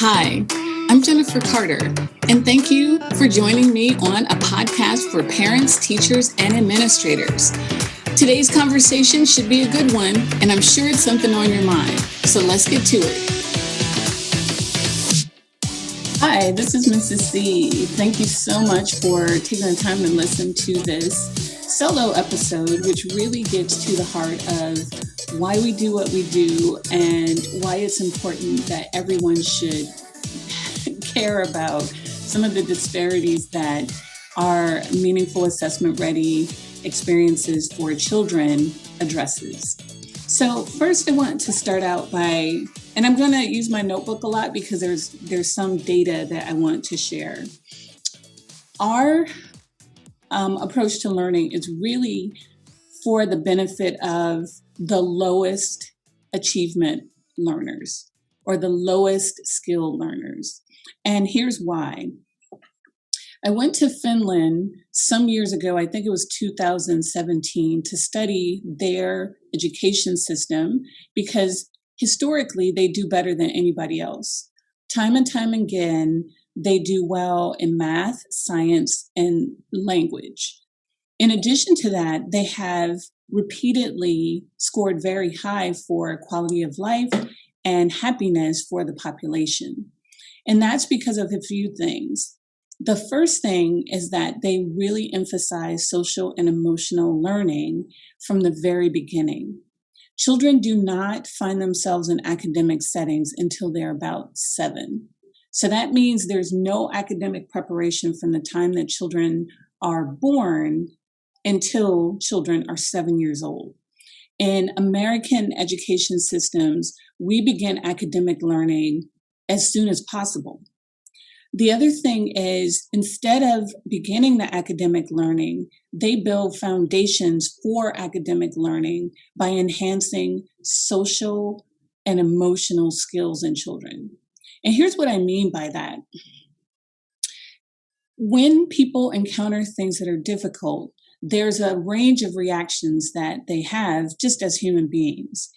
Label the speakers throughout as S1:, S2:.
S1: Hi, I'm Jennifer Carter, and thank you for joining me on a podcast for parents, teachers, and administrators. Today's conversation should be a good one, and I'm sure it's something on your mind. So let's get to it. Hi, this is Mrs.C. Thank you so much for taking the time to listen to this solo episode, which really gets to the heart of why we do what we do and why it's important that everyone should care about some of the disparities that our meaningful assessment ready experiences for children addresses. So first I want to start out by, and I'm going to use my notebook a lot because there's some data that I want to share. Our approach to learning is really for the benefit of the lowest achievement learners or the lowest skill learners. And here's why. I went to Finland some years ago, I think it was 2017, to study their education system because historically they do better than anybody else. Time and time again, they do well in math, science, and language. In addition to that, they have repeatedly scored very high for quality of life and happiness for the population. And that's because of a few things. The first thing is that they really emphasize social and emotional learning from the very beginning. Children do not find themselves in academic settings until they're about 7. So that means there's no academic preparation from the time that children are born until children are 7 years old. In American education systems, we begin academic learning as soon as possible. The other thing is, instead of beginning the academic learning, they build foundations for academic learning by enhancing social and emotional skills in children. And here's what I mean by that. When people encounter things that are difficult, there's a range of reactions that they have just as human beings.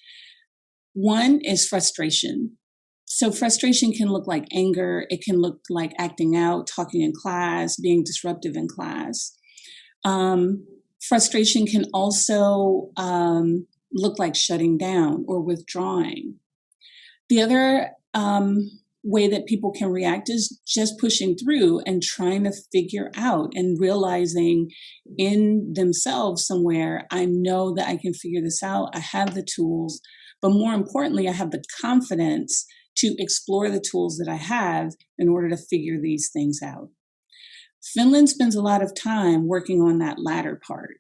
S1: One is frustration. So frustration can look like anger. It can look like acting out, talking in class, being disruptive in class. Frustration can also look like shutting down or withdrawing. The other way that people can react is just pushing through and trying to figure out and realizing in themselves somewhere, I know that I can figure this out. I have the tools, but more importantly, I have the confidence to explore the tools that I have in order to figure these things out. Finland spends a lot of time working on that latter part.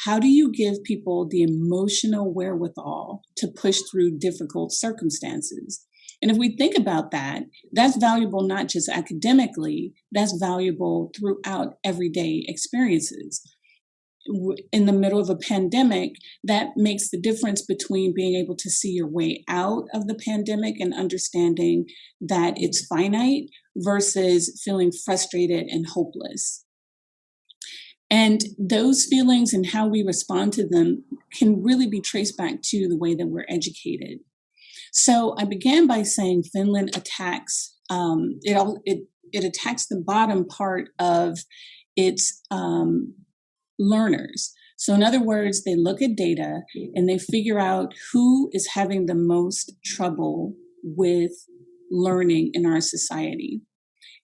S1: How do you give people the emotional wherewithal to push through difficult circumstances? And if we think about that, that's valuable not just academically, that's valuable throughout everyday experiences. In the middle of a pandemic, that makes the difference between being able to see your way out of the pandemic and understanding that it's finite versus feeling frustrated and hopeless. And those feelings and how we respond to them can really be traced back to the way that we're educated. So I began by saying Finland attacks, it attacks the bottom part of its learners. So in other words, they look at data and they figure out who is having the most trouble with learning in our society.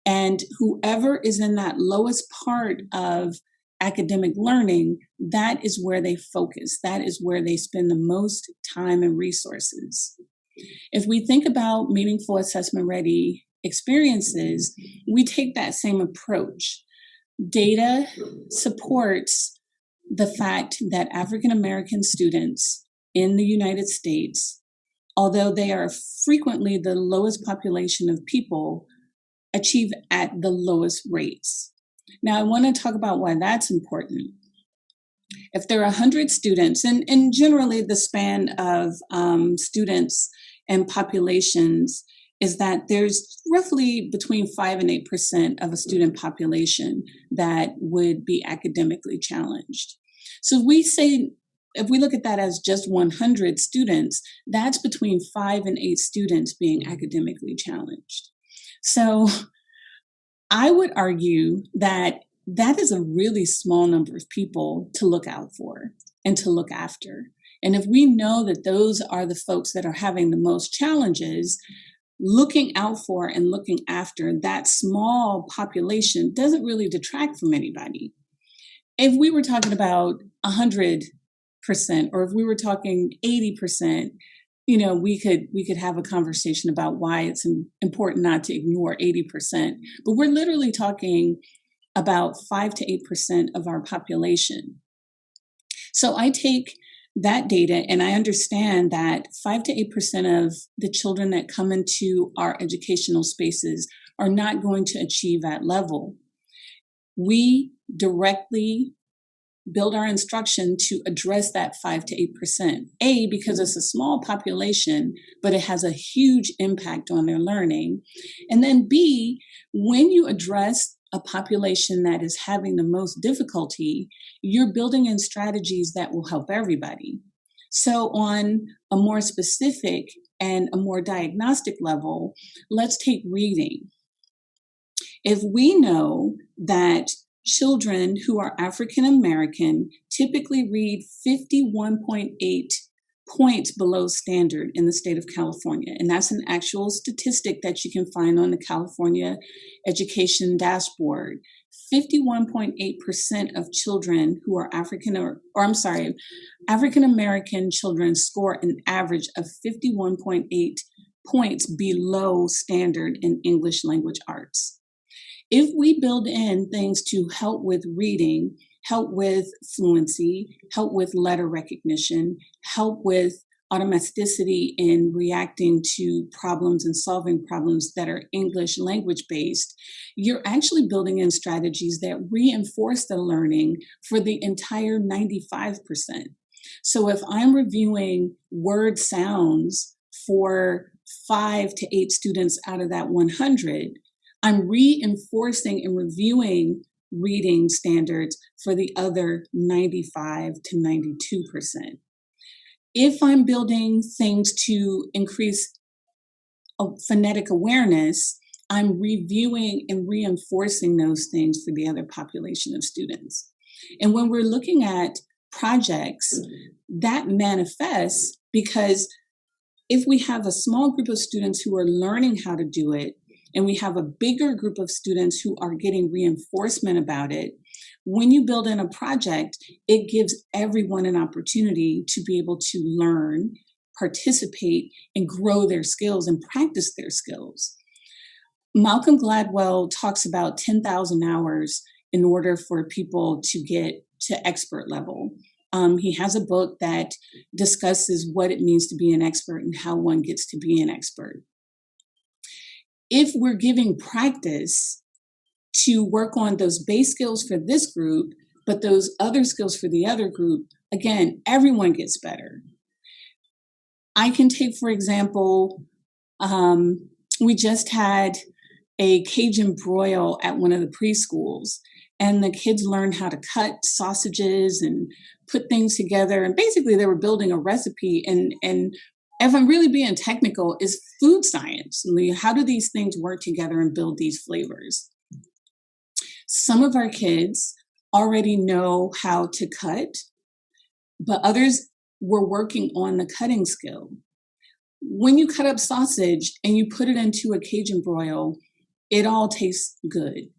S1: And whoever is in that lowest part of academic learning, that is where they focus. That is where they spend the most time and resources. If we think about meaningful assessment ready experiences, we take that same approach. Data supports the fact that African American students in the United States, although they are frequently the lowest population of people, achieve at the lowest rates. Now, I want to talk about why that's important. If there are 100 students, and generally the span of students and populations is that there's roughly between 5 and 8% of a student population that would be academically challenged. So if we look at that as just 100 students, that's between 5 and 8 students being academically challenged. So I would argue that that is a really small number of people to look out for and to look after. And if we know that those are the folks that are having the most challenges, looking out for and looking after that small population doesn't really detract from anybody. If we were talking about 100%, or if we were talking 80%, we could have a conversation about why it's important not to ignore 80%. But we're literally talking about 5 to 8% of our population. So I take that data and I understand that 5 to 8% of the children that come into our educational spaces are not going to achieve that level. We directly build our instruction to address that 5 to 8%. A, because it's a small population, but it has a huge impact on their learning. And then B, when you address a population that is having the most difficulty, you're building in strategies that will help everybody. So on a more specific and a more diagnostic level, let's take reading. If we know that children who are African American typically read 51.8 points below standard in the state of California, and that's an actual statistic that you can find on the California Education Dashboard. 51.8% of children who are African American children score an average of 51.8 points below standard in English language arts. If we build in things to help with reading, help with fluency, help with letter recognition, help with automaticity in reacting to problems and solving problems that are English language based, you're actually building in strategies that reinforce the learning for the entire 95%. So if I'm reviewing word sounds for 5 to 8 students out of that 100, I'm reinforcing and reviewing reading standards for the other 95 to 92%. If I'm building things to increase phonetic awareness, I'm reviewing and reinforcing those things for the other population of students. And when we're looking at projects, that manifests because if we have a small group of students who are learning how to do it, and we have a bigger group of students who are getting reinforcement about it, when you build in a project, it gives everyone an opportunity to be able to learn, participate, and grow their skills and practice their skills. Malcolm Gladwell talks about 10,000 hours in order for people to get to expert level. He has a book that discusses what it means to be an expert and how one gets to be an expert. If we're giving practice to work on those base skills for this group, but those other skills for the other group, again, everyone gets better. I can take, for example, we just had a Cajun broil at one of the preschools, and the kids learned how to cut sausages and put things together. And basically they were building a recipe, and if I'm really being technical, is food science. How do these things work together and build these flavors? Some of our kids already know how to cut, but others were working on the cutting skill. When you cut up sausage and you put it into a Cajun broil, it all tastes good.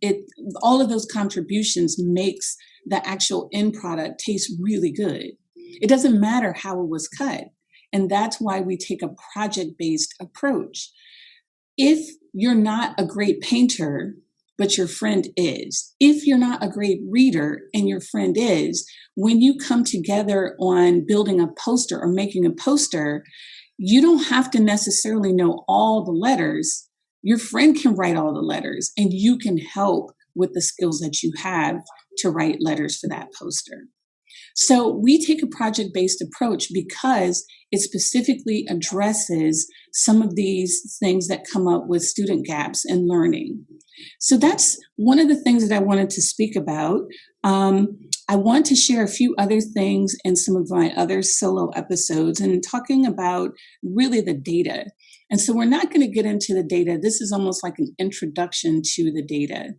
S1: All of those contributions makes the actual end product taste really good. It doesn't matter how it was cut. And that's why we take a project-based approach. If you're not a great painter, but your friend is, if you're not a great reader and your friend is, when you come together on building a poster or making a poster, you don't have to necessarily know all the letters. Your friend can write all the letters, and you can help with the skills that you have to write letters for that poster. So we take a project-based approach because it specifically addresses some of these things that come up with student gaps in learning. So that's one of the things that I wanted to speak about. I want to share a few other things in some of my other solo episodes and talking about really the data. And so we're not going to get into the data. This is almost like an introduction to the data.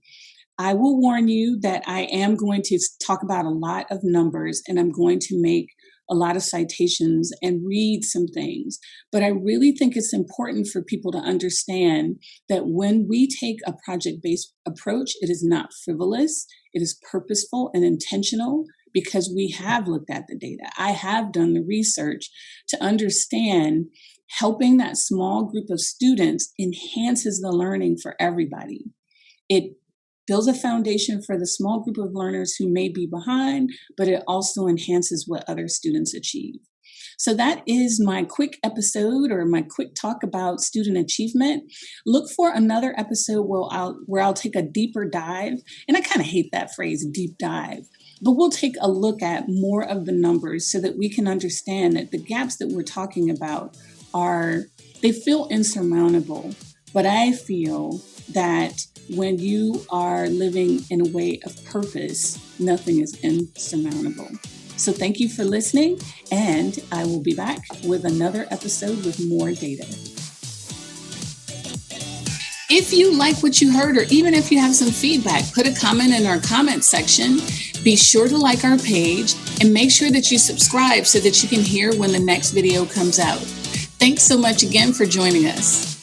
S1: I will warn you that I am going to talk about a lot of numbers, and I'm going to make a lot of citations and read some things. But I really think it's important for people to understand that when we take a project-based approach, it is not frivolous, it is purposeful and intentional, because we have looked at the data. I have done the research to understand helping that small group of students enhances the learning for everybody. It builds a foundation for the small group of learners who may be behind, but it also enhances what other students achieve. So that is my quick episode, or my quick talk about student achievement. Look for another episode where I'll take a deeper dive. And I kind of hate that phrase, deep dive, but we'll take a look at more of the numbers so that we can understand that the gaps that we're talking about they feel insurmountable. But I feel that when you are living in a way of purpose, nothing is insurmountable. So thank you for listening, and I will be back with another episode with more data. If you like what you heard, or even if you have some feedback, put a comment in our comment section. Be sure to like our page and make sure that you subscribe so that you can hear when the next video comes out. Thanks so much again for joining us.